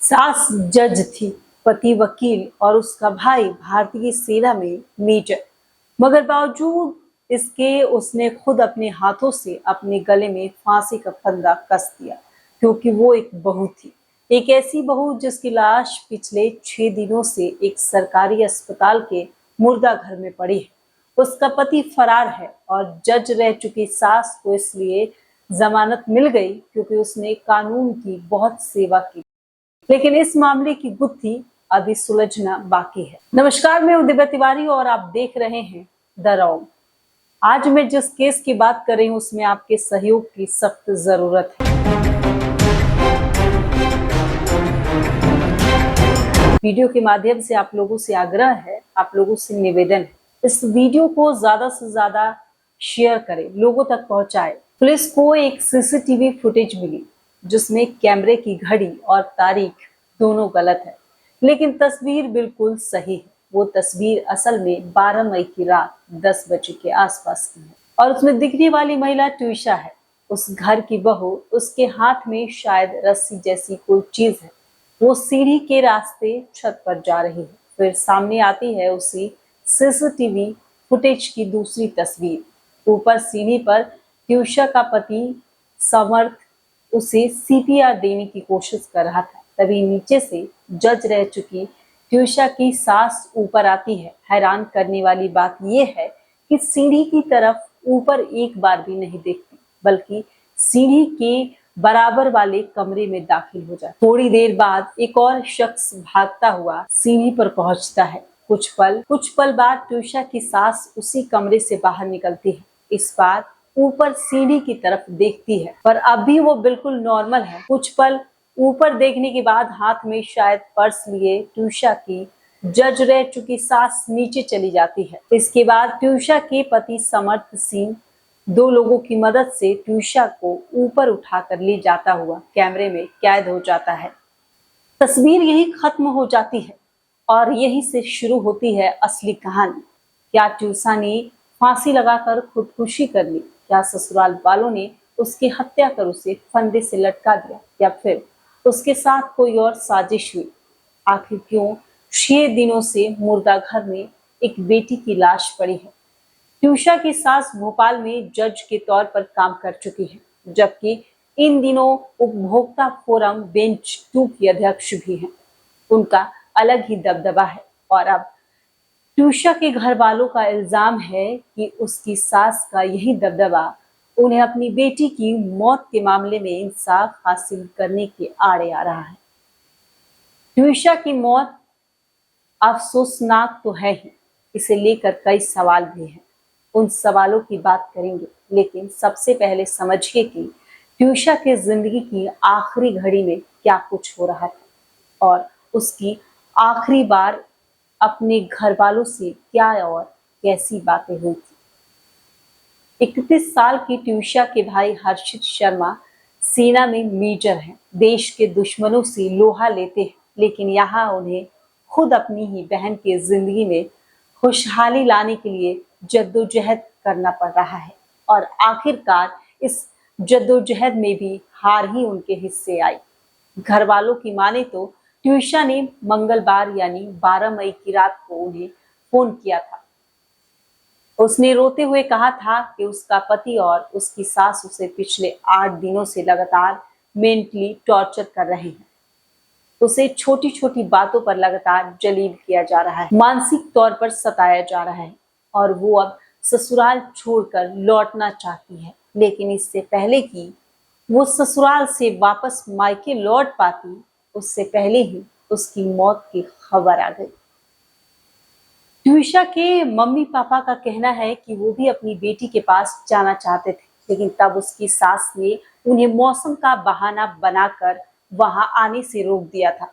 सास जज थी, पति वकील और उसका भाई भारतीय सेना में मेजर। मगर बावजूद इसके उसने खुद अपने हाथों से अपने गले में फांसी का फंदा कस दिया, क्योंकि वो एक बहू थी। एक ऐसी बहू जिसकी लाश पिछले 6 दिनों से एक सरकारी अस्पताल के मुर्दा घर में पड़ी है। उसका पति फरार है और जज रह चुकी सास को इसलिए जमानत मिल गई क्योंकि उसने कानून की बहुत सेवा की। लेकिन इस मामले की गुत्थी अभी सुलझना बाकी है। नमस्कार, मैं हूं दिव्या तिवारी और आप देख रहे हैं द रॉन्ग। आज मैं जिस केस की बात कर रही हूँ उसमें आपके सहयोग की सख्त जरूरत है। वीडियो के माध्यम से आप लोगों से आग्रह है, आप लोगों से निवेदन है, इस वीडियो को ज्यादा से ज्यादा शेयर करें, लोगों तक पहुंचाएं। पुलिस को एक सीसीटीवी फुटेज मिली जिसमें कैमरे की घड़ी और तारीख दोनों गलत है, लेकिन तस्वीर बिल्कुल सही है। वो तस्वीर असल में 12 मई की रात 10 बजे के आसपास की है और उसमें दिखने वाली महिला ट्यूशा है। उस घर की बहू, उसके हाथ में शायद रस्सी जैसी कोई चीज है। वो सीढ़ी के रास्ते छत पर जा रही है। फिर सामने आती है उसी सीसीटीवी फुटेज की दूसरी तस्वीर। ऊपर सीढ़ी पर ट्यूशा का पति समर्थ उसे सीपीआर देने की कोशिश कर रहा था। तभी नीचे से जज रह चुकी ट्यूशा की सास ऊपर आती है। हैरान करने वाली बात यह है कि सीढ़ी की तरफ ऊपर एक बार भी नहीं देखती, बल्कि सीढ़ी के बराबर वाले कमरे में दाखिल हो जाता। थोड़ी देर बाद एक और शख्स भागता हुआ सीढ़ी पर पहुंचता है। कुछ पल बाद ट्यूशा की सास उसी कमरे से बाहर निकलती है। इस बार ऊपर सीढ़ी की तरफ देखती है, पर अब भी वो बिल्कुल नॉर्मल है। कुछ पल ऊपर देखने के बाद हाथ में शायद पर्स लिए ट्यूशा की जज रह चुकी सास नीचे चली जाती है। इसके बाद ट्यूशा के पति समर्थ सिंह 2 लोगों की मदद से ट्यूशा को ऊपर उठाकर ले जाता हुआ कैमरे में कैद हो जाता है। तस्वीर यही खत्म हो जाती है और यहीं से शुरू होती है असली कहानी। क्या ट्यूशा ने फांसी लगाकर खुदकुशी कर ली? क्या ससुराल वालों ने उसकी हत्या कर उसे फंदे से लटका दिया, या फिर उसके साथ कोई और साजिश हुई? आखिर क्यों 6 दिनों से मुर्दा घर में एक बेटी की लाश पड़ी है? ट्यूशा की सास भोपाल में जज के तौर पर काम कर चुकी है, जबकि इन दिनों उपभोक्ता फोरम बेंच 2 की अध्यक्ष भी हैं। उनका अलग ही दबदबा है और अब ट्यूशा के घर वालों का इल्जाम है कि उसकी सास का यही दबदबा उन्हें अपनी बेटी की मौत के मामले में इंसाफ हासिल करने के आड़े आ रहा है। ट्यूशा की मौत अफसोसनाक तो है ही, इसे लेकर कई सवाल भी हैं। उन सवालों की बात करेंगे, लेकिन सबसे पहले समझिए कि ट्यूशा के जिंदगी की आखिरी घड़ी में क्या कुछ हो रहा था और उसकी आखिरी बार अपने घर वालों से क्या और कैसी बातें हुई थी। 31 साल की ट्यूशा के भाई हर्षित शर्मा सेना में मेजर हैं। देश के दुश्मनों से लोहा लेते हैं, लेकिन यहाँ उन्हें खुद अपनी ही बहन की जिंदगी में खुशहाली लाने के लिए जद्दोजहद करना पड़ रहा है और आखिरकार इस जद्दोजहद में भी हार ही उनके हिस्से आई। घर वालों की माने तो ट्यूशा ने मंगलवार यानी 12 मई की रात को उन्हें फोन किया था। उसने रोते हुए कहा था कि उसका पति और उसकी सास उसे पिछले 8 दिनों से लगातार मेंटली टॉर्चर कर रहे हैं। उसे छोटी छोटी बातों पर लगातार जलील किया जा रहा है, मानसिक तौर पर सताया जा रहा है और वो अब ससुराल छोड़कर लौटना चाहती है। लेकिन इससे पहले कि वो ससुराल से वापस मायके लौट पाती, उससे पहले ही उसकी मौत की खबर आ गई। ट्यूशा के मम्मी पापा का कहना है कि वो भी अपनी बेटी के पास जाना चाहते थे, लेकिन तब उसकी सास ने उन्हें मौसम का बहाना बनाकर वहां आने से रोक दिया था।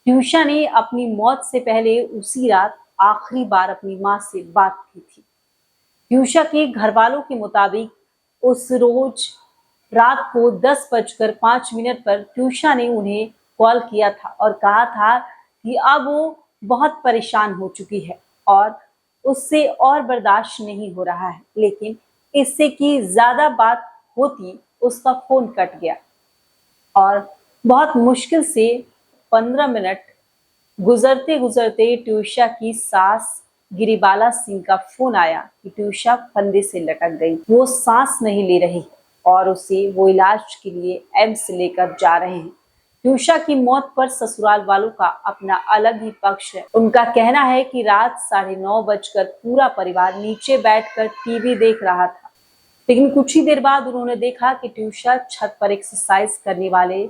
ट्यूशा ने अपनी मौत से पहले उसी रात आखिरी बार अपनी मां से बात की थी। ट्यूशा के घर वालों के मुताबिक उस रोज रात को 10:05 पर ट्यूशा ने उन्हें कॉल किया था और कहा था कि अब वो बहुत परेशान हो चुकी है और उससे और बर्दाश्त नहीं हो रहा है। लेकिन इससे की ज्यादा बात होती उसका फोन कट गया और बहुत मुश्किल से 15 मिनट गुजरते गुजरते ट्यूशा की सास गिरिबाला सिंह का फोन आया कि ट्यूशा फंदे से लटक गई, वो सांस नहीं ले रही और उसे वो इलाज के लिए एम्स लेकर जा रहे हैं। ट्यूशा की मौत पर ससुराल वालों का अपना अलग ही पक्ष है। उनका कहना है कि रात 9:30 बजकर पूरा परिवार नीचे बैठकर टीवी देख रहा था, लेकिन कुछ ही देर बाद उन्होंने देखा कि ट्यूशा छत पर एक्सरसाइज करने वाले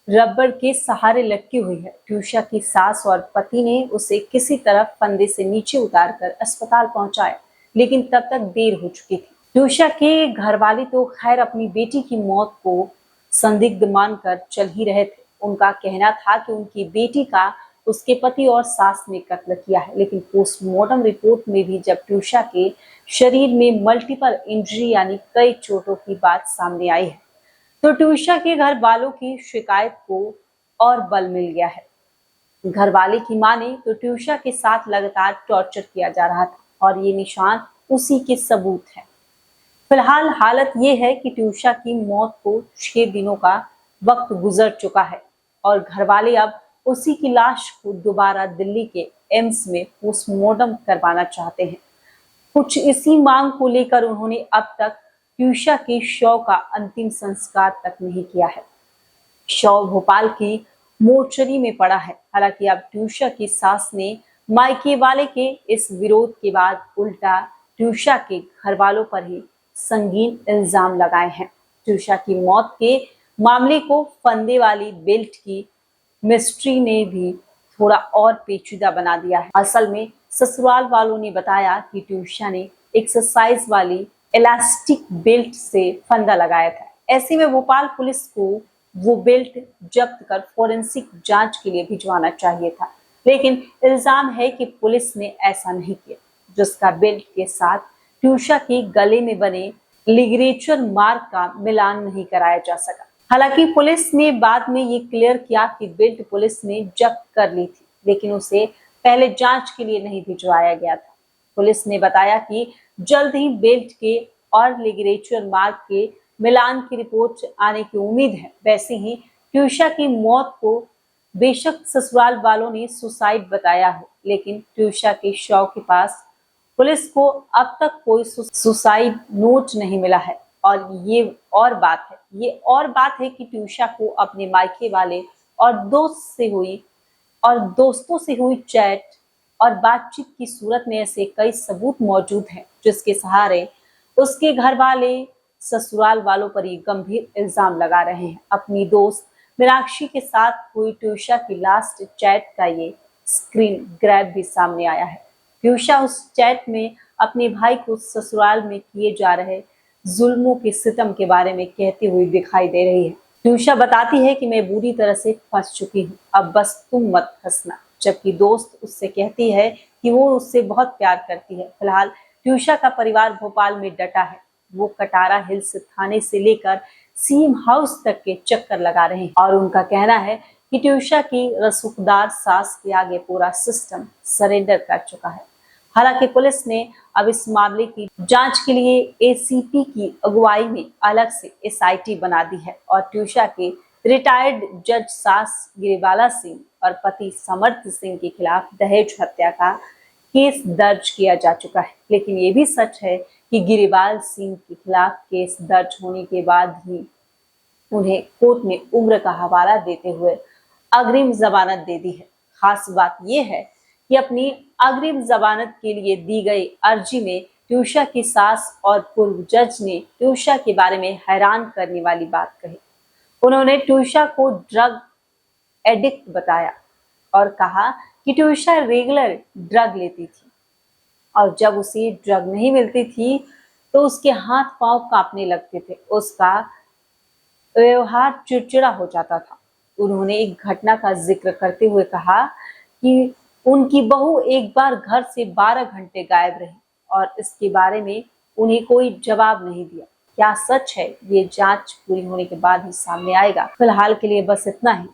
रबर के सहारे लटकी हुई है। ट्यूशा की सास और पति ने उसे किसी तरह फंदे से नीचे उतारकर अस्पताल पहुंचाया, लेकिन तब तक देर हो चुकी थी। ट्यूशा के घरवाले तो खैर अपनी बेटी की मौत को संदिग्ध मानकर चल ही रहे थे। उनका कहना था कि उनकी बेटी का उसके पति और सास ने कत्ल किया है, लेकिन पोस्टमार्टम रिपोर्ट में भी जब ट्यूशा के शरीर में मल्टीपल इंजरी यानी कई चोटों की बात सामने आई है, तो ट्यूशा के घर वालों की शिकायत को और बल मिल गया है। घर वाले की माने तो ट्यूशा के साथ लगातार टॉर्चर किया जा रहा था और ये निशान उसी के सबूत है। फिलहाल हालत ये है कि ट्यूशा की मौत को 6 दिनों का वक्त गुजर चुका है और घर वाले अब उसी की लाश को दोबारा दिल्ली के एम्स में पोस्टमार्टम करवाना चाहते हैं। कुछ इसी मांग को लेकर उन्होंने अब तक ट्यूशा के शव का अंतिम संस्कार तक नहीं किया है। शव भोपाल की मोर्चरी में पड़ा है। हालांकि अब ट्यूशा की सास ने मायके वाले के इस विरोध के बाद उल्टा ट्यूशा के घर वालों पर ही संगीन इल्जाम लगाए हैं। ट्यूशा की मौत के मामले को फंदे वाली बेल्ट की मिस्ट्री ने भी थोड़ा और पेचीदा बना दिया है। असल में ससुराल वालों ने बताया कि ट्यूशा ने एक्सरसाइज वाली इलास्टिक बेल्ट से फंदा लगाया था। ऐसे में भोपाल पुलिस को वो बेल्ट जब्त कर फोरेंसिक जांच के लिए भिजवाना चाहिए था, लेकिन इल्जाम है कि पुलिस ने ऐसा नहीं किया, जिसका बेल्ट के साथ ट्यूशा के गले में बने लिगरेचर मार्क का मिलान नहीं कराया जा सका। हालांकि पुलिस ने बाद में ये क्लियर किया कि बेल्ट पुलिस ने जब्त कर ली थी, लेकिन उसे पहले जांच के लिए नहीं भिजवाया गया था। पुलिस ने बताया कि जल्द ही बेल्ट के और लिगरेचर मार्क के मिलान की रिपोर्ट आने की उम्मीद है। वैसे ही ट्यूशा की मौत को बेशक ससुराल वालों ने सुसाइड बताया हो, लेकिन ट्यूशा के शव के पास पुलिस को अब तक कोई सुसाइड नोट नहीं मिला है। और ये और बात है कि ट्यूशा को अपने मायके वाले और दोस्तों से हुई चैट और बातचीत की सूरत में ऐसे कई सबूत मौजूद हैं, जिसके सहारे उसके घर वाले ससुराल वालों पर ये गंभीर इल्जाम लगा रहे हैं। अपनी दोस्त मीनाक्षी के साथ हुई ट्यूशा की लास्ट चैट का ये स्क्रीन ग्रैब भी सामने आया है। ट्यूशा उस चैट में अपने भाई को ससुराल में किए जा रहे जुल्मों के सितम के बारे में कहती हुई दिखाई दे रही है। ट्यूशा बताती है कि मैं बुरी तरह से फंस चुकी हूँ, अब बस तुम मत फंसना, जबकि दोस्त उससे कहती है कि वो उससे बहुत प्यार करती है। फिलहाल ट्यूशा का परिवार भोपाल में डटा है। वो कटारा हिल्स थाने से लेकर सीएम हाउस तक के चक्कर लगा रहे हैं और उनका कहना है कि ट्यूशा की रसूखदार सास के आगे पूरा सिस्टम सरेंडर कर चुका है। हालांकि पुलिस ने अब इस मामले की जांच के लिए एसीपी की अगुवाई में अलग से एसआईटी बना दी है और ट्यूशा के रिटायर्ड जज सास गिरिबाला सिंह और पति समर्थ सिंह के खिलाफ दहेज हत्या का केस दर्ज किया जा चुका है। लेकिन ये भी सच है कि गिरिबाल सिंह के खिलाफ केस दर्ज होने के बाद ही उन्हें कोर्ट ने उम्र का हवाला देते हुए अग्रिम जमानत दे दी है। खास बात यह है कि अपनी अग्रिम जमानत के लिए दी गई अर्जी में ट्यूशा की सास और पूर्व जज ने ट्यूशा के बारे में हैरान करने वाली बात कही। उन्होंने ट्यूशा को ड्रग एडिक्ट बताया और कहा कि ट्यूशा रेगुलर ड्रग लेती थी और जब उसे ड्रग नहीं मिलती थी तो उसके हाथ पांव कांपने लगते थे, उसका व्यवहार चिड़चिड़ा हो जाता था। उन्होंने एक घटना का जिक्र करते हुए कहा कि उनकी बहू एक बार घर से 12 घंटे गायब रही और इसके बारे में उन्हें कोई जवाब नहीं दिया। क्या सच है, ये जांच पूरी होने के बाद ही सामने आएगा। फिलहाल के लिए बस इतना ही।